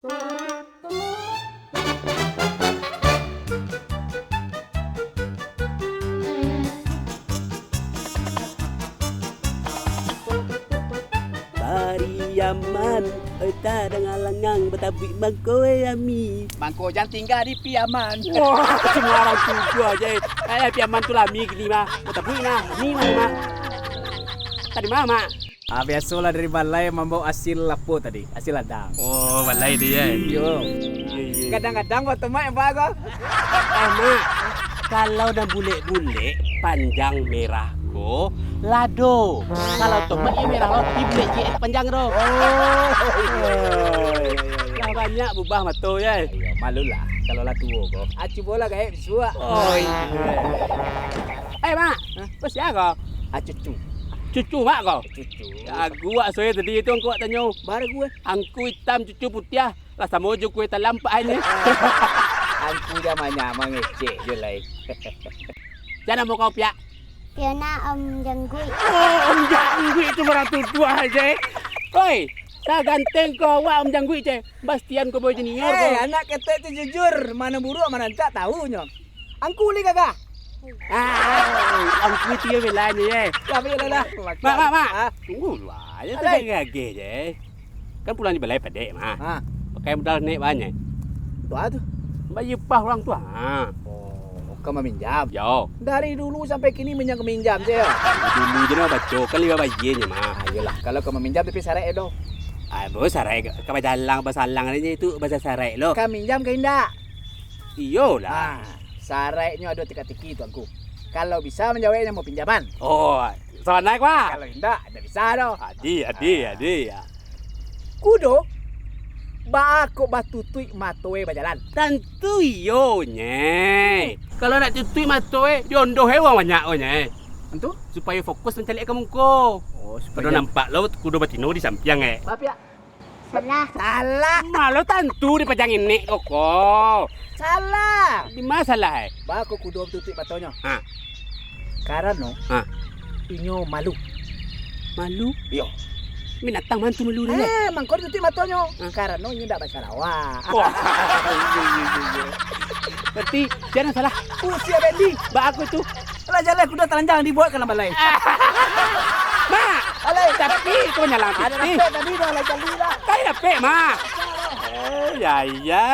Pariaman, eta dengan lengang betabik bangko ami. Bangko jangan tinggal di Piaman. Wah, semua orang tuju aja. Piaman tu lah mi gini mah. Betabik mah, mi mah. Tadi mana mak? Biasalah dari balai membawa hasil lapo tadi, hasil ladang. Oh, balai dia. Yo. Kadang-kadang waktu mak yang bagus. Mak, kalau dah bule-bule panjang merah ko lado. Kalau tomat yang merah lo bule je panjang ro. Lah banyak bubah mato ya. Ayo, malulah kalau lah tua ko. Acu bola kayak bisua. Oh iya. Mak, apa sih kau? Cucu. Cucu mak kau? Cucu. Aku saya tadi itu aku tanya. Baru gue. Angku hitam cucu putih. Lah sama je kue terlampak ni. Aku zamannya mengecek je lah. Jangan mau kau piak. Fiona Om Janggui. Oh, Om Janggui itu beratus tua aja. Oi, dah ganteng kau Om Janggui je. Bastian kau boleh jenior kau. Anak kita itu jujur, mana buruk mana tak tahunya. Angku ni kakak. Angku itu ya belanya ya. Tapi lah. Mak. Tunggu dulu aja tak gagih je. Kan pulang di balai pedek mah. Pakai modal naik banyak. Tua tu. Bayi pah orang tua. Kau meminjam? Yo. Dari dulu sampai kini meminjam je. Dulu je nak baca kali bayi nya mah. Ayolah, kalau kau meminjam tapi sarai doh. Bos sarai ke bajalang basalang ni itu bahasa sarai lo. Kau minjam ke indak? Iyalah. Sarainya ada teka-teki tu aku. Kalau bisa menjawabnya mau pinjaman. Oh, soal naik wah. Kalau indak, tak bisa doh. Adi. Kudo ba aku batutui matoe bajalan. Tentu iyo nye. Kalau nak tutui matoe, diondoh hewan banyak nye. Tentu supaya fokus mencari kamu ko. Oh, supaya nampak lo kudo batino di samping Maaf ya. Salah. Malu tentu dipajang ini kok. Salah. Di masalah Ba aku kudo batutui matonya. Karena inyo malu. Malu? Yo. Binatang mantu malu ni. Mangkor tutui matonya. Karena inyo ndak bahasa Rawa. Berarti jangan salah. Usia bendi. Ba aku tu. Lah jalan kuda telanjang dibuat ke balai. Mak, alai tapi kau nyalang Ada ni. rapet tadi dah lah jadi dah. Kau rapet mak. Ya.